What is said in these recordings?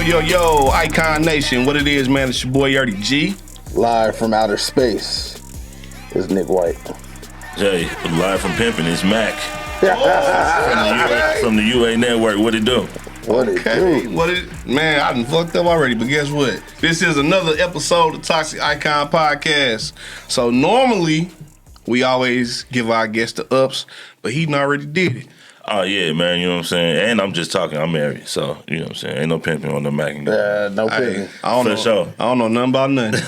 Yo, Icon Nation. What it is, man, it's your boy Yerdy G. Live from outer space is Nick White. Jay, live from Pimpin', it's Mac. From the UA Network. What it do? What it do? Man, I done fucked up already, but guess what? This is another episode of Toxic Icon Podcast. So normally, we always give our guests the ups, but he done already did it. Oh, yeah, man, you know what I'm saying? And I'm just talking, I'm married, so, you know what I'm saying? Ain't no pimping on the Mac. No pimping. I don't know. Sure. I don't know nothing about nothing.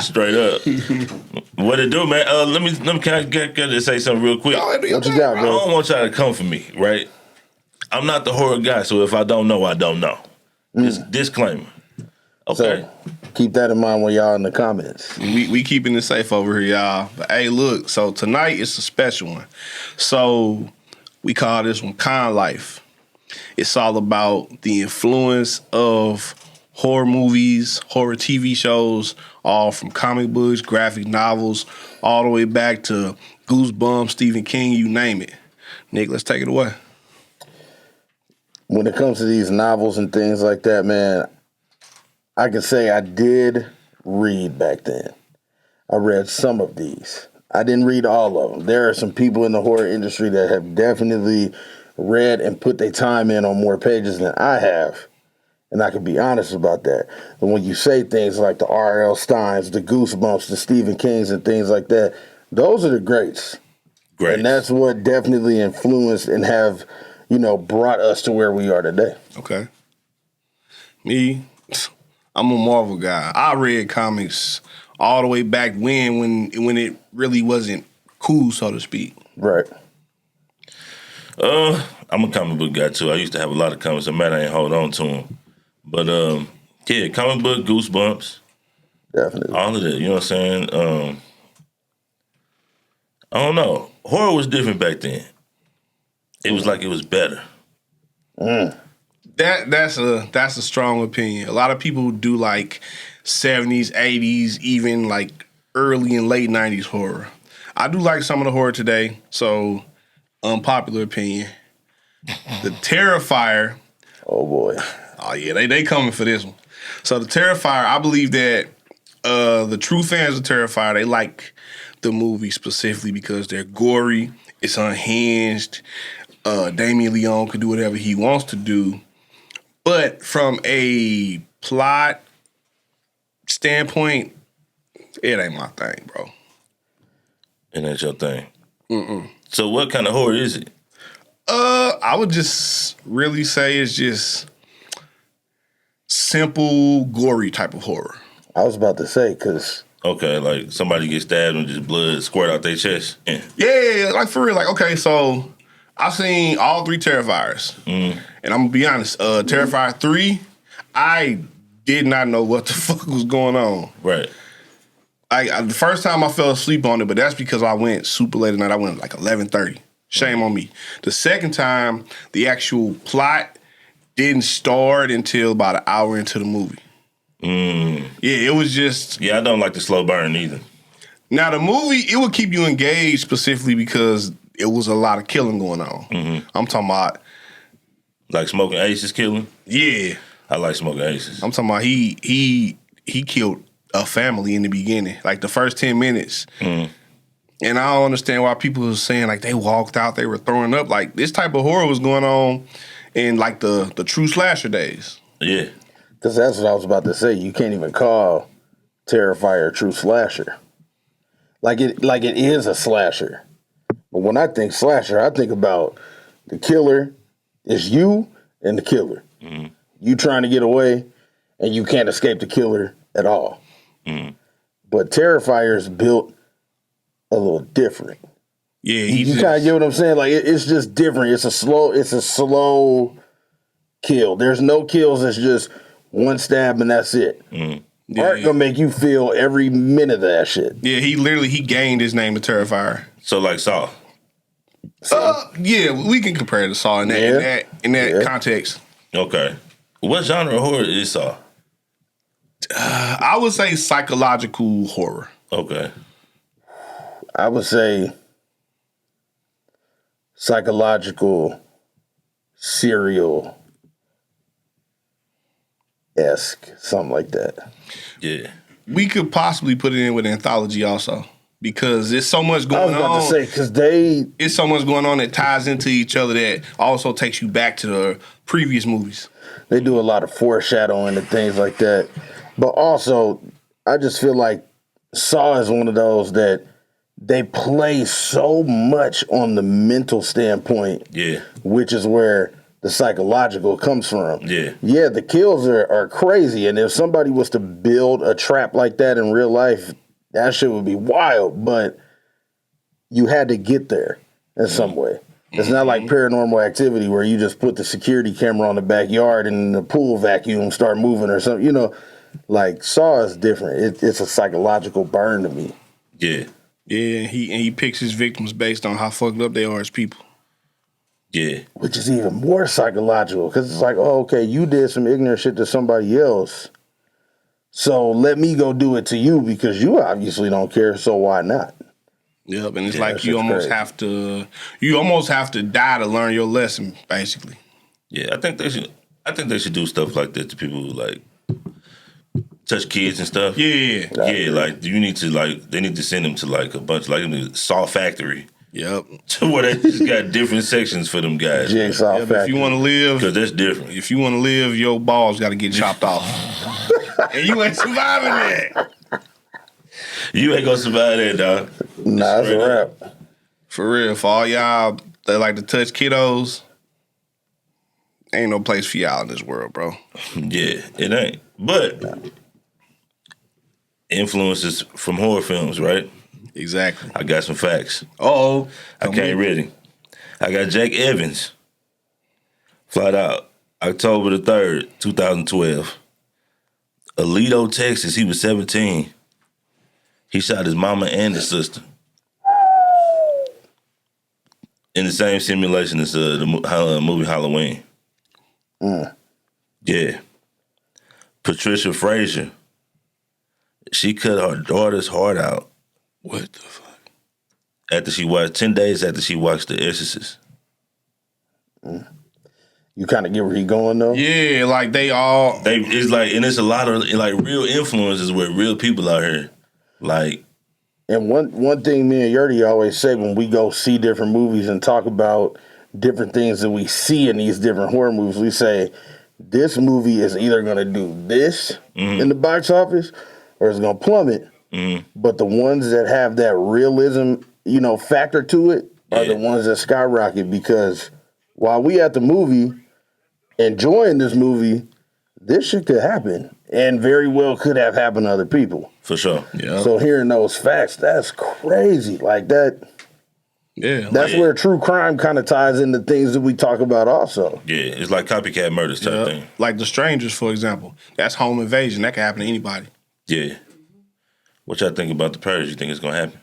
Straight up. What it do, man? Let me can I get to say something real quick? What you got, I bro? don't want y'all to come for me, right? I'm not the horror guy, so if I don't know, I don't know. Just disclaimer. Okay. So, keep that in mind when y'all in the comments. We keeping it safe over here, y'all. But hey, look, so tonight it's a special one. So we call this one Con Life. It's all about the influence of horror movies, horror TV shows, all from comic books, graphic novels, all the way back to Goosebumps, Stephen King, you name it. Nick, let's take it away. When it comes to these novels and things like that, man, I can say I did read back then. I read some of these. I didn't read all of them. There are some people in the horror industry that have definitely read and put their time in on more pages than I have. And I can be honest about that. And when you say things like the R.L. Steins, the Goosebumps, the Stephen Kings and things like that, those are the greats. Great. And that's what definitely influenced and have, brought us to where we are today. Okay. Me, I'm a Marvel guy. I read comics all the way back when it really wasn't cool, so to speak. Right. I'm a comic book guy too. I used to have a lot of comics. I'm mad I ain't hold on to them. But yeah, comic book, Goosebumps, Definitely. all of that. You know what I'm saying? I don't know. Horror was different back then. It was like it was better. That's a strong opinion. A lot of people do like 70s, 80s, even like early and late 90s horror. I do like some of the horror today, so unpopular opinion. The Terrifier. Oh boy. Oh yeah, they coming for this one. So the Terrifier, I believe that the true fans of Terrifier, they like the movie specifically because they're gory, it's unhinged. Damien Leone could do whatever he wants to do. But from a plot standpoint, it ain't my thing, bro. And that's your thing. So what kind of horror is it? I would just really say it's just simple, gory type of horror. I was about to say, because... Okay, like somebody gets stabbed and just blood squirt out their chest. Yeah. Yeah, like for real. Like, okay, so I've seen all three Terrifiers. And I'm going to be honest, Terrifier 3, I did not know what the fuck was going on. Right. The first time I fell asleep on it, but that's because I went super late at night. I went like 11:30. Shame on me. The second time, the actual plot didn't start until about an hour into the movie. Yeah, it was just... Yeah, I don't like the slow burn either. Now, the movie, it would keep you engaged specifically because it was a lot of killing going on. I'm talking about... Like Smoking Aces killing? Yeah. I like Smoking Aces. I'm talking about he killed a family in the beginning, like the first 10 minutes. And I don't understand why people are saying like they walked out, they were throwing up. Like this type of horror was going on in like the true slasher days. Yeah. Because that's what I was about to say. You can't even call Terrifier a true slasher. Like it is a slasher. But when I think slasher, I think about the killer is you and the killer. You trying to get away, and you can't escape the killer at all. But Terrifier is built a little different. Yeah, you kind of get what I'm saying? Like it's just different. It's a slow kill. There's no kills. It's just one stab and that's it. Art gonna make you feel every minute of that shit. Yeah, he gained his name to Terrifier. So like Saw. Yeah, we can compare it to Saw in that context. Okay. What genre of horror is Saw? I would say psychological horror. Okay. I would say psychological, serial esque, something like that. Yeah. We could possibly put it in with anthology also because there's so much I going was about on. to say because they It's so much going on that ties into each other that also takes you back to the previous movies. do a lot of foreshadowing and things like that. But also, I just feel like Saw is one of those that they play so much on the mental standpoint, Yeah. which is where the psychological comes from. Yeah. Yeah, the kills are crazy. And if somebody was to build a trap like that in real life, that shit would be wild. But you had to get there in some way. It's not like Paranormal Activity where you just put the security camera on the backyard and the pool vacuum start moving or something. You know, like Saw is different. It's a psychological burn to me. Yeah. Yeah, and he picks his victims based on how fucked up they are as people. Yeah. Which is even more psychological because it's like, oh, okay, you did some ignorant shit to somebody else. So let me go do it to you because you obviously don't care, so why not? Yep, and it's Yeah, like that you shit's almost have to die to learn your lesson, basically. Yeah. I think they should do stuff like that to people who like touch kids and stuff. Yeah. Yeah, like you need to they need to send them to like a bunch like the Saw Factory Yep. to where they just got different sections for them guys. Jigsaw Yep, if Factory. you want to live, Because that's different. if you want to live, your balls got to get chopped off, and you ain't surviving that. You ain't gonna survive that, dog. Nah, that's a wrap. For real, for all y'all that like to touch kiddos, ain't no place for y'all in this world, bro. Yeah, it ain't. But influences from horror films, right? Exactly. I got some facts. Oh, I came ready. I got Jack Evans. Flat out. October the 3rd, 2012. Alito, Texas. He was 17. He shot his mama and his sister. In the same simulation as the movie Halloween. Yeah. Patricia Frazier. She cut her daughter's heart out. What the fuck? After she watched 10 days after she watched The Exorcist. You kind of get where he going though. Yeah, like they all. It's like, and it's a lot of like real influences with real people out here. Like, And one thing me and Yurdy always say when we go see different movies and talk about different things that we see in these different horror movies, we say this movie is either going to do this in the box office or it's going to plummet. But the ones that have that realism, factor to it are the ones that skyrocket because while we at the movie enjoying this movie, this shit could happen and very well could have happened to other people. for sure. Yeah. So hearing those facts, that's crazy. Like that. Yeah. That's where true crime kind of ties into things that we talk about also. Yeah, it's like copycat murders type yeah. thing. Like The Strangers, for example. That's home invasion. That can happen to anybody. Yeah. What y'all think about The Purge? You think it's going to happen?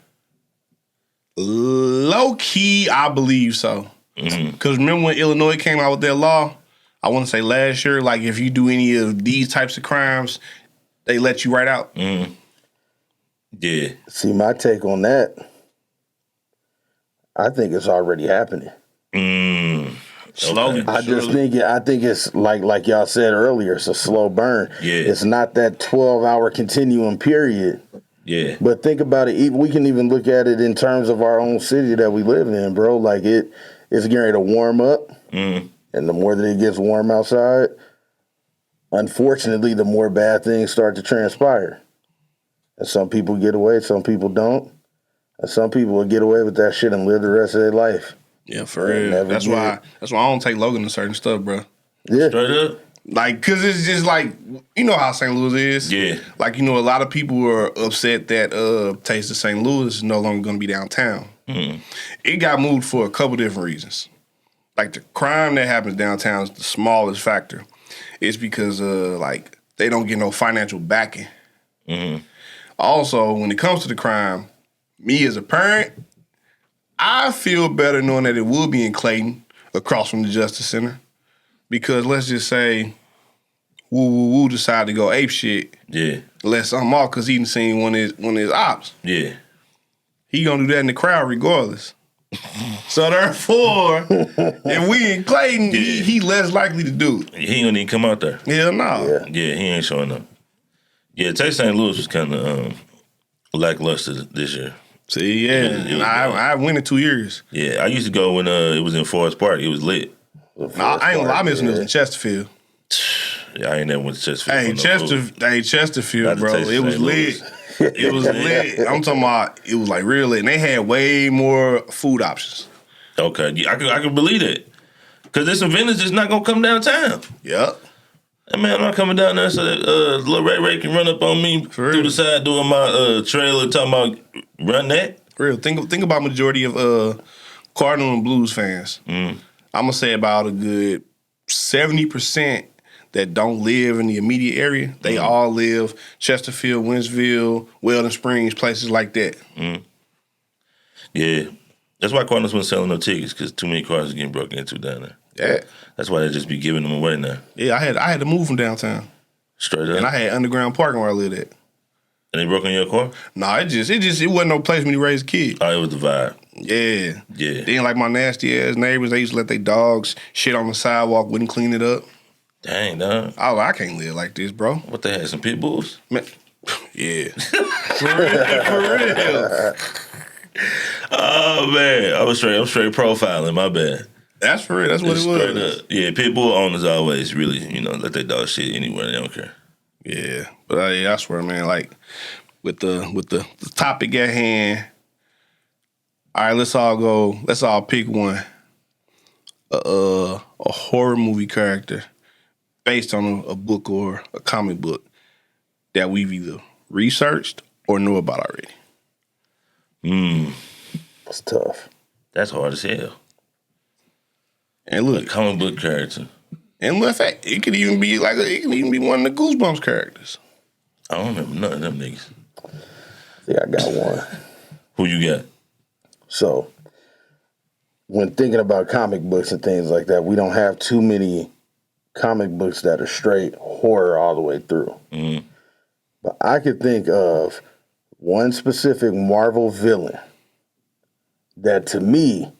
Low key, I believe so. Because remember when Illinois came out with their law? I want to say last year, like if you do any of these types of crimes, they let you right out. Yeah. See, my take on that, I think it's already happening. Slowly. I think it's like y'all said earlier, it's a slow burn. Yeah. It's not that 12-hour continuum period. Yeah. But think about it. We can even look at it in terms of our own city that we live in, bro. Like it's getting ready to warm up. And the more that it gets warm outside, unfortunately, the more bad things start to transpire. And some people get away, some people don't. And some people will get away with that shit and live the rest of their life. Yeah, for real. That's why I don't take Logan to certain stuff, bro. Yeah. Straight up? Like, cause it's just like, you know how St. Louis is. Yeah. Like, a lot of people are upset that Taste of St. Louis is no longer gonna be downtown. It got moved for a couple different reasons. Like the crime that happens downtown is the smallest factor. It's because they don't get no financial backing. Also, when it comes to the crime, me as a parent, I feel better knowing that it will be in Clayton, across from the Justice Center. Because let's just say Woo Woo Woo decide to go ape shit, Yeah. let something off because he done seen one of his ops. Yeah. He gonna do that in the crowd regardless. So therefore, if we in Clayton, he less likely to do it. He ain't even come out there. Hell no. Yeah, he ain't showing up. Yeah, Texas St. Louis was kind of lackluster this year. See, yeah. And I went in 2 years. Yeah, I used to go when it was in Forest Park. It was lit. I ain't I miss when it was in Chesterfield. Yeah, I ain't never went to Chesterfield. Chesterfield, bro. Texas It was St. lit. Louis. It was lit. I'm talking about it was like real lit. And they had way more food options. Okay, yeah, I can believe that. Because there's some vendors that's not going to come downtown. Yep. And man, I'm not coming down there so that little Ray can run up on me through the side doing my trailer talking about run that. Real. Think about majority of Cardinal and Blues fans. I'm gonna say about a good 70% that don't live in the immediate area. They all live Chesterfield, Winsville, Weldon Springs, places like that. Yeah. That's why Cardinals wasn't selling no tickets, because too many cars are getting broken into down there. Yeah. That's why they just be giving them away now. Yeah, I had to move from downtown. Straight up. And I had underground parking where I lived at. And they broke in your car? Nah, it wasn't no place when you raised a kid. Oh, it was the vibe. Yeah. Yeah. Then like my nasty ass neighbors, they used to let their dogs shit on the sidewalk, wouldn't clean it up. Dang, dog. I was like, I can't live like this, bro. What, they had some pit bulls? Man, yeah. For real. Oh, man. I'm straight profiling, my bad. That's for real. That's what it Straight was. up. Yeah, pit bull owners always really, let their dog shit anywhere. They don't care. Yeah. But I swear, man, like with the topic at hand, all right, let's all pick one. A horror movie character based on a book or a comic book that we've either researched or know about already. It's tough. That's hard as hell. And look, Comic book character. and in fact, it could even be one of the Goosebumps characters. I don't remember none of them niggas. Yeah, I got one. Who you got? So, when thinking about comic books and things like that, we don't have too many comic books that are straight horror all the way through. But I could think of one specific Marvel villain that, to me,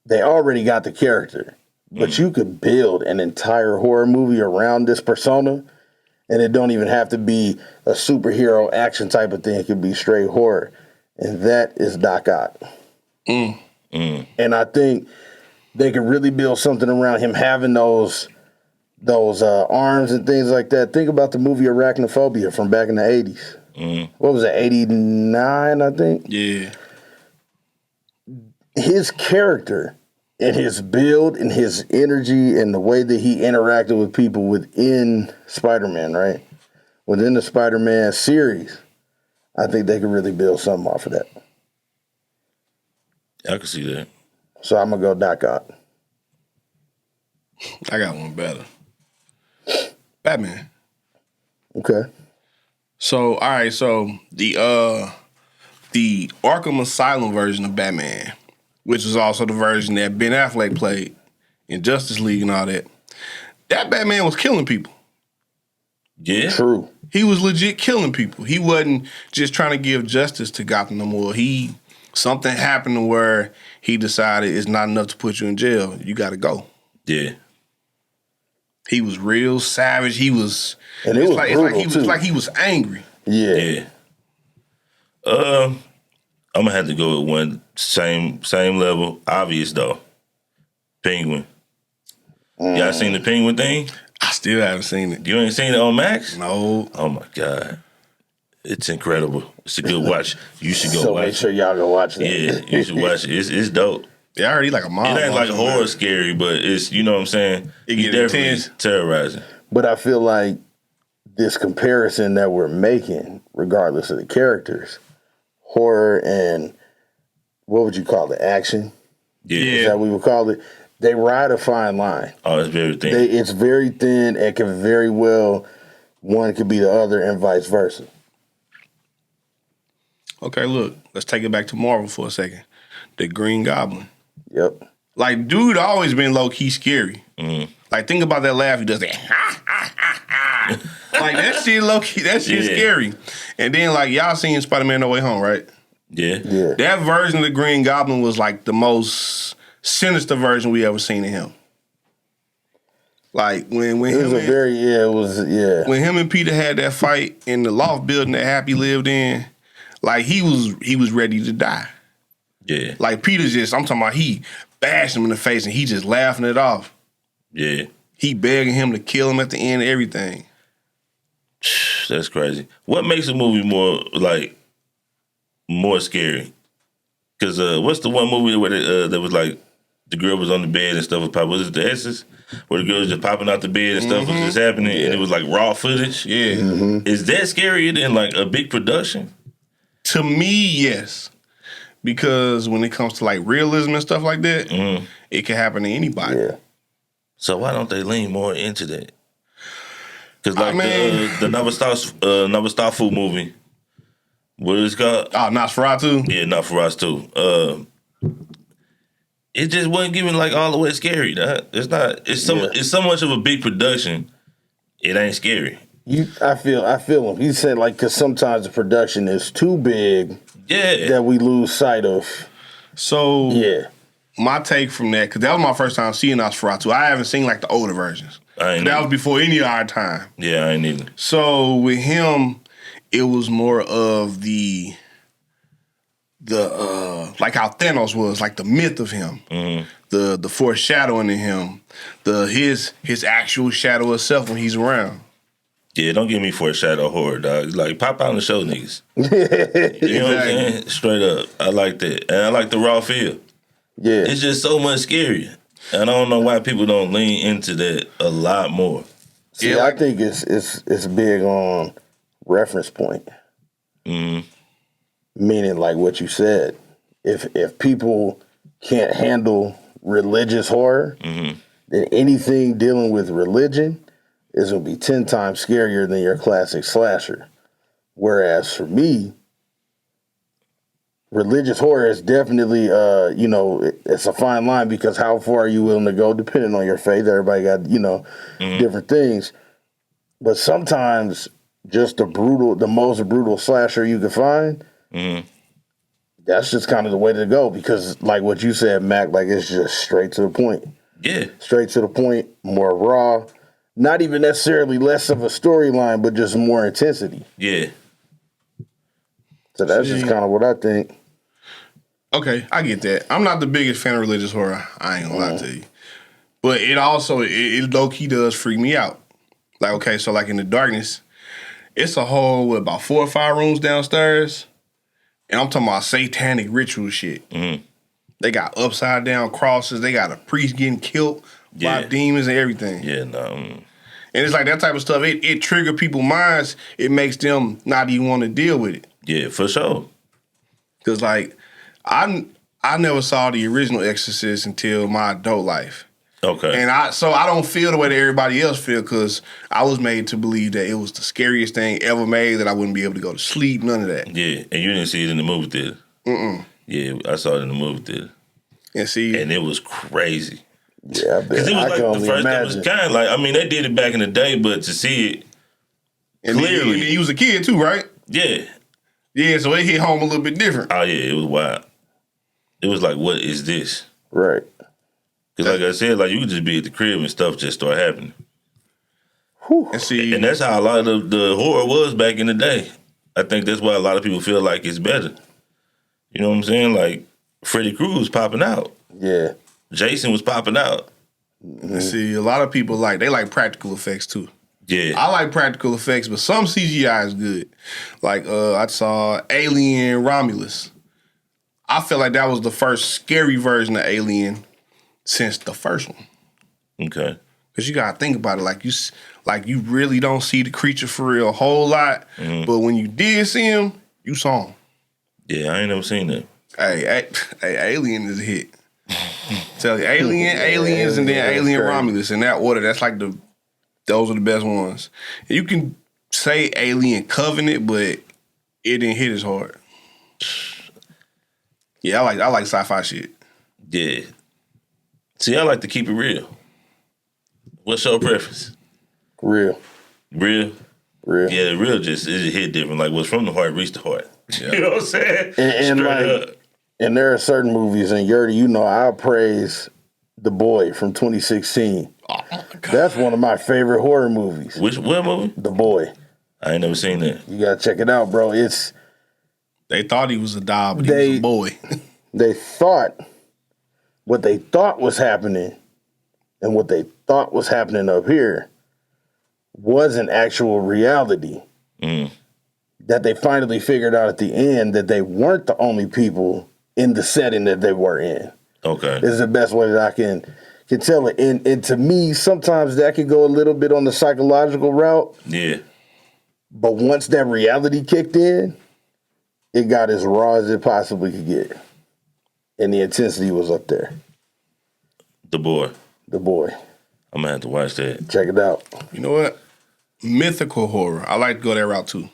they already got the character, but you could build an entire horror movie around this persona, and it don't even have to be a superhero action type of thing. It could be straight horror, and that is Doc Ock. And I think they could really build something around him having those arms and things like that. Think about the movie Arachnophobia from back in the 80s. What was it, 89, I think? Yeah. His character and his build and his energy and the way that he interacted with people within Spider-Man, right? Within the Spider-Man series, I think they could really build something off of that. I can see that. So I'm going to go Doc Ock. I got one better. Batman. Okay. So, all right, so the Arkham Asylum version of Batman, which was also the version that Ben Affleck played in Justice League and all that Batman was killing people. Yeah. True. He was legit killing people. He wasn't just trying to give justice to Gotham no more. Something happened where he decided it's not enough to put you in jail. You got to go. Yeah. He was real savage. He was, And it was brutal, it's too. like he was angry. Yeah. Yeah. I'm gonna have to go with one same level. Obvious though. Penguin. Y'all seen the Penguin thing? I still haven't seen it. You ain't seen it on Max? No. Oh my God. It's incredible. It's a good watch. You should go So watch make sure y'all go watch that. it. Yeah, you should watch it. It's dope. Yeah, I already like a mom. It ain't like watching horror that. scary, but it's, you know what I'm saying? It He get definitely intense. terrorizing. But I feel like this comparison that we're making, regardless of the characters, horror and what would you call it? Action? Yeah. Is that what we would call it? They ride a fine line. Oh, it's very thin. It's very thin. It can very well, one could be the other and vice versa. Okay, look, let's take it back to Marvel for a second. The Green Goblin. Yep. Like, dude always been low-key scary. Like, think about that laugh he does. That, like, that shit low-key, that shit Yeah. scary. And then, like, y'all seen Spider-Man No Way Home, right? Yeah. Yeah. That version of the Green Goblin was like the most sinister version we ever seen of him. Like when It was when him and Peter had that fight in the loft building that Happy lived in, like he was ready to die. Yeah. Like Peter just, I'm talking about he bashed him in the face and he just laughing it off. Yeah. He begging him to kill him at the end of everything. That's crazy. What makes a movie more scary? Because what's the one movie where that was like the girl was on the bed and stuff was popping? Was it The Essence? Where the girl was just popping out the bed and stuff was just happening and it was like raw footage? Yeah. Is that scarier than like a big production? To me, yes. Because when it comes to like realism and stuff like that, it can happen to anybody. Yeah. So why don't they lean more into that? Because like the Nosferatu movie, what is it called? Oh, Nosferatu? Yeah, Nosferatu. It just wasn't giving like all the way scary. It's not. It's so much of a big production. It ain't scary. I feel him. He said like because sometimes the production is too big. Yeah. That we lose sight of. So yeah. My take from that, because that was my first time seeing Nosferatu. I haven't seen like the older versions. That was before any of our time. Yeah, I ain't either. So with him, it was more of the like how Thanos was, like the myth of him, the foreshadowing in him, his actual shadow itself when he's around. Yeah, don't give me foreshadow horror, dog. Like pop out and show niggas. You know what I'm saying? Straight up, I like that, and I like the raw feel. Yeah, it's just so much scarier, and I don't know why people don't lean into that a lot more. See, I think it's big on reference point. Meaning, like what you said, if people can't handle religious horror, then anything dealing with religion is going to be 10 times scarier than your classic slasher. Whereas for me, religious horror is definitely, it's a fine line because how far are you willing to go depending on your faith? Everybody got, different things. But sometimes just the most brutal slasher you can find, that's just kind of the way to go because like what you said, Mac, like it's just straight to the point. Yeah. Straight to the point, more raw. Not even necessarily less of a storyline, but just more intensity. Yeah. So that's just kind of what I think. Okay, I get that. I'm not the biggest fan of religious horror. I ain't gonna lie to you. But it also, it low-key does freak me out. Like, okay, so like in The Darkness, it's a whole, about 4 or 5 rooms downstairs. And I'm talking about satanic ritual shit. They got upside down crosses. They got a priest getting killed by demons and everything. Yeah, no. And it's like that type of stuff. It trigger people's minds. It makes them not even want to deal with it. Yeah, for sure. Because like, I never saw the original Exorcist until my adult life. Okay. And I don't feel the way that everybody else feel because I was made to believe that it was the scariest thing ever made, that I wouldn't be able to go to sleep, none of that. Yeah, and you didn't see it in the movie theater. Yeah, I saw it in the movie theater. And it was crazy. Yeah, I bet. Because it was I like can the only first imagine. that was kind of like, I mean, they did it back in the day, but to see it and clearly. He was a kid too, right? Yeah. Yeah, so it hit home a little bit different. Oh, yeah, it was wild. It was like, what is this? Right. Because like I said, like you could just be at the crib and stuff just start happening. And that's how a lot of the horror was back in the day. I think that's why a lot of people feel like it's better. You know what I'm saying? Like Freddy Krueger was popping out. Yeah. Jason was popping out. And see, a lot of people they like practical effects too. Yeah. I like practical effects, but some CGI is good. Like I saw Alien Romulus. I feel like that was the first scary version of Alien since the first one. Okay. Because you gotta think about it, like you really don't see the creature for real a whole lot, but when you did see him, you saw him. Yeah, I ain't never seen that. Hey, Alien is a hit. Tell you, Aliens, and then Alien Romulus in that order. That's like those are the best ones. You can say Alien Covenant, but it didn't hit as hard. Yeah, I like sci-fi shit. Yeah. See, I like to keep it real. What's your preference? Real. Real? Real. Yeah, the real just it hit different. Like what's from the heart reached the heart. You know what I'm saying? And Straight like, and there are certain movies, and Yurdy, you know, I'll praise The Boy from 2016. Oh my God. That's one of my favorite horror movies. What movie? The Boy. I ain't never seen that. You gotta check it out, bro. They thought he was a dog, but he was a boy. They thought what they thought was happening and what they thought was happening up here wasn't actual reality. That they finally figured out at the end that they weren't the only people in the setting that they were in. Okay. Is the best way that I can tell it. And to me, sometimes that could go a little bit on the psychological route. Yeah. But once that reality kicked in, it got as raw as it possibly could get. And the intensity was up there. The Boy. The Boy. I'm gonna have to watch that. Check it out. You know what? Mythical horror. I like to go that route too.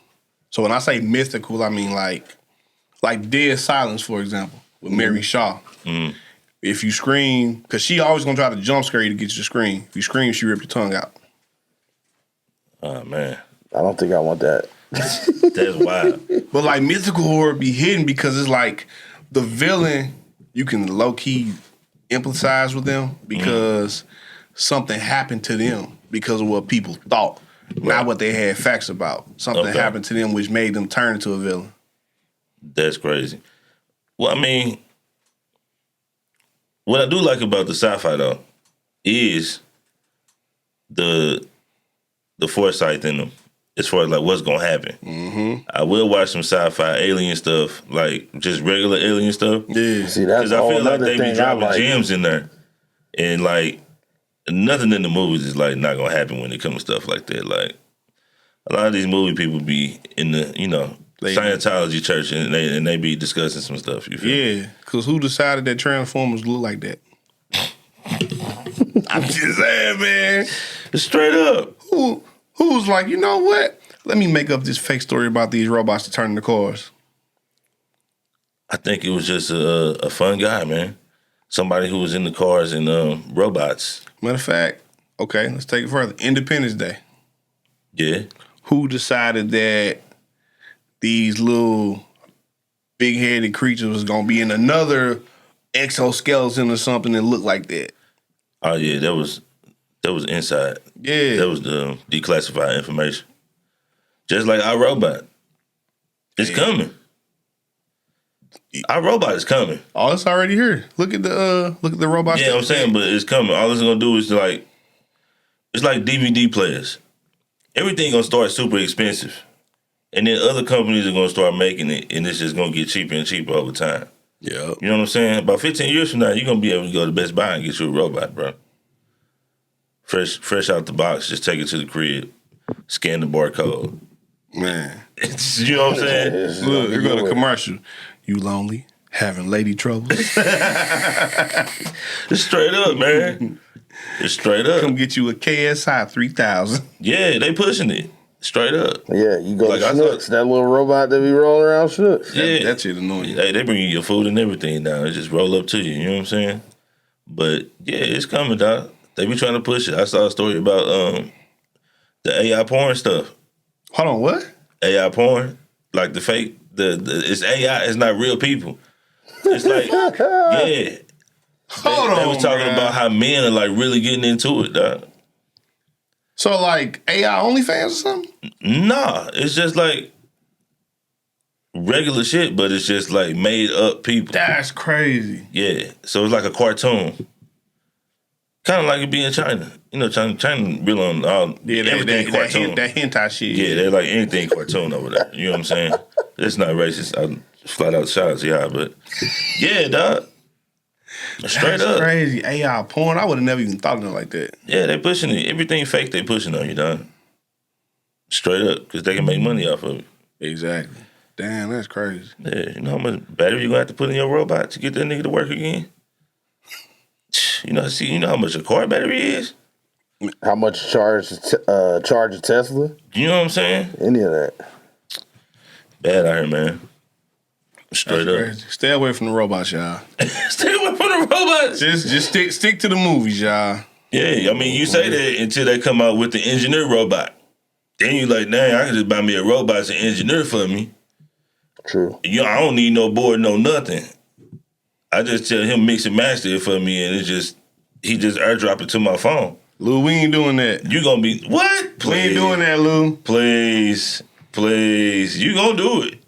So when I say mythical, I mean like Dead Silence, for example, with Mary Shaw. If you scream, because she always gonna try to jump scare you to get you to scream. If you scream, she rip your tongue out. Oh man. I don't think I want that. That's wild. But like mythical horror be hidden because it's like the villain, you can low key empathize with them because something happened to them because of what people thought, not what they had facts about. Something happened to them which made them turn into a villain. That's crazy. Well, I mean, what I do like about the sci-fi though is the foresight in them. As far as like what's gonna happen, I will watch some sci-fi alien stuff, like just regular alien stuff. Yeah, See, that's Because I all feel like another they be thing I dropping like. gems in there, and like nothing in the movies is like not gonna happen when it comes to stuff like that. Like a lot of these movie people be in the Scientology church and they be discussing some stuff. You feel me? yeah. Because who decided that Transformers look like that? I'm just saying, man. Straight up. Who's like, you know what? Let me make up this fake story about these robots to turn into cars. I think it was just a fun guy, man. Somebody who was in the cars and robots. Matter of fact, okay, let's take it further. Independence Day. Yeah. Who decided that these little big-headed creatures was gonna be in another exoskeleton or something that looked like that? Oh yeah, that was inside. Yeah. That was the declassified information. Just like our robot. It's coming. Our robot is coming. Oh, it's already here. Look at the robots. Yeah, I'm saying, but it's coming. All it's gonna do is like, it's like DVD players. Everything gonna start super expensive, and then other companies are gonna start making it, and it's just gonna get cheaper and cheaper over time. Yeah. You know what I'm saying? About 15 years from now, you're gonna be able to go to Best Buy and get you a robot, bro. Fresh out the box. Just take it to the crib, scan the barcode. Man. You know what I'm saying? Look, here go the commercial. You lonely? Having lady troubles? It's straight up, man. It's straight up. Come get you a KSI 3000. Yeah, they pushing it. Straight up. Yeah, you go Like to I Snooks, thought- that little robot that be rolling around Snooks. Yeah. That shit annoying. Hey, they bring you your food and everything now. They just roll up to you. You know what I'm saying? But yeah, it's coming, dog. They be trying to push it. I saw a story about the AI porn stuff. Hold on, what? AI porn, like the fake, it's AI. It's not real people. It's like, yeah. Hold They on, was talking man. about how men are like really getting into it, dog. So like AI OnlyFans or something? Nah, it's just like regular shit, but it's just like made up people. That's crazy. Yeah, so it's like a cartoon. Kind of like it be in China. You know, China real on all everything cartoon. that hentai shit. Yeah, they're like anything cartoon over there. You know what I'm saying? It's not racist. I flat out shout out to y'all, but yeah, dog. Straight That's up. crazy. AI porn. I would have never even thought of it like that. Yeah, they pushing it. Everything fake they pushing on you, dog. Straight up, because they can make money off of it. Exactly. Damn, that's crazy. Yeah, you know how much battery you gonna have to put in your robot to get that nigga to work again? You know how much a car battery is? How much charge a Tesla? You know what I'm saying? Any of that. Bad out here, man. Straight up. Crazy. Stay away from the robots, y'all. Stay away from the robots. Just stick to the movies, y'all. Yeah, I mean, you say that until they come out with the engineer robot. Then you like, dang, I can just buy me a robot to engineer for me. True. I don't need no board, no nothing. I just tell him mix and master it for me, and he just airdrop it to my phone. Lou, we ain't doing that. You gonna be what? We ain't doing that, Lou. Please, you gonna do it.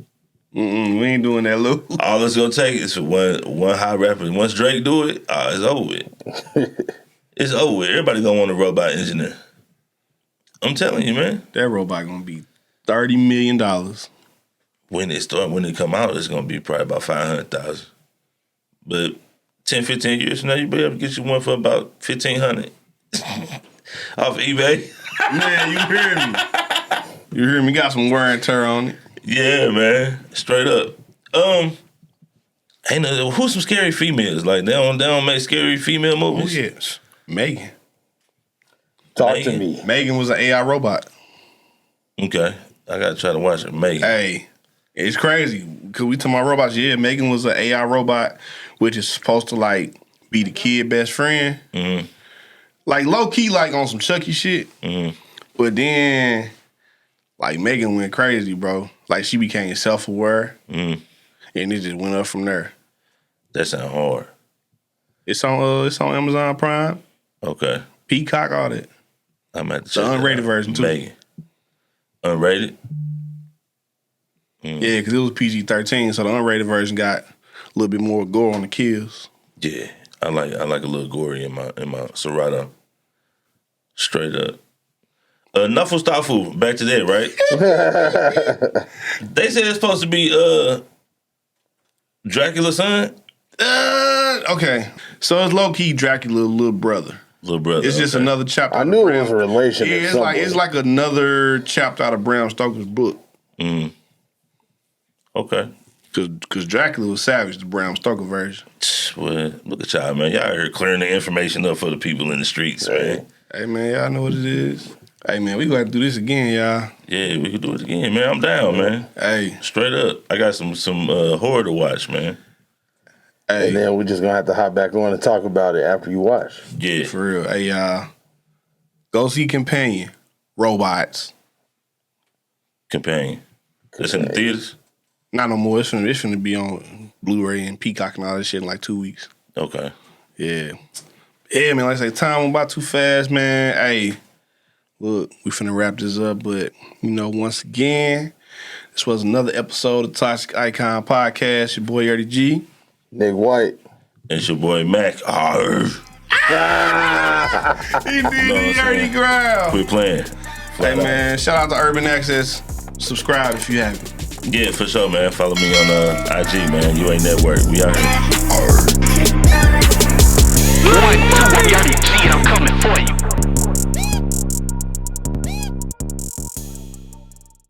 We ain't doing that, Lou. All it's gonna take is one high rapper. Once Drake do it, it's over with. It's over with. Everybody gonna want a robot engineer. I'm telling you, man. That robot gonna be $30 million. When it come out, it's gonna be probably about 500,000. But 10, 15 years from now, you be able to get you one for about 1,500 off eBay. Man, you hear me? You hear me? Got some wear and tear on it. Yeah, man. Straight up. Who's some scary females? Like they don't make scary female Oh movies. yes, Megan. Talk to me. Megan was an AI robot. Okay, I gotta try to watch it. Megan. Hey, it's crazy because we talking about robots. Yeah, Megan was an AI robot, which is supposed to like be the kid best friend. Mm-hmm. Like low key, like on some Chucky shit. Mm-hmm. But then, like Megan went crazy, bro. Like she became self aware, Mm-hmm. and it just went up from there. That sound hard. It's on Amazon Prime, Okay, Peacock, all that. I'm at the unrated version, too. Megan. Unrated. Yeah, because it was PG-13, so the unrated version got a little bit more gore on the kills. Yeah, I like a little gory in my Serato. Straight up. Nuffle Staffel, back to that, right? They said it's supposed to be Dracula's son. Okay, so it's low key Dracula's little brother. Little brother. It's just okay. another chapter. I out of knew it Bram- was a relation. Yeah, in it's some like way. it's like another chapter out of Bram Stoker's book. Mm. Okay. Because Dracula was savage, the Bram Stoker version. Well, look at y'all, man. Y'all out here clearing the information up for the people in the streets, man. Hey man, y'all know what it is. Hey man, we gonna do this again, y'all. Yeah, we can do it again, man. I'm down, man. Hey, Straight up. I got some horror to watch, man. hey, And then we're just gonna have to hop back on and talk about it after you watch. Yeah. for real. Hey y'all, go see Companion, Robots. Companion. That's in the theaters? Not no more. It's finna be on Blu-ray and Peacock and all that shit in like 2 weeks. Okay. Yeah. Yeah, man, like I say, time went by too fast, man. Hey, look, we finna wrap this up, but, once again, this was another episode of Toxic Icon Podcast. Your boy, Erdy G. Nick White. It's your boy, Mac. Arr. He did what I'm the saying? Erdy ground. Quit playing. Hey, man, shout out to Urban Access. Subscribe if you haven't. Yeah, for sure, man. Follow me on IG, man. You ain't network. We out here. Arr.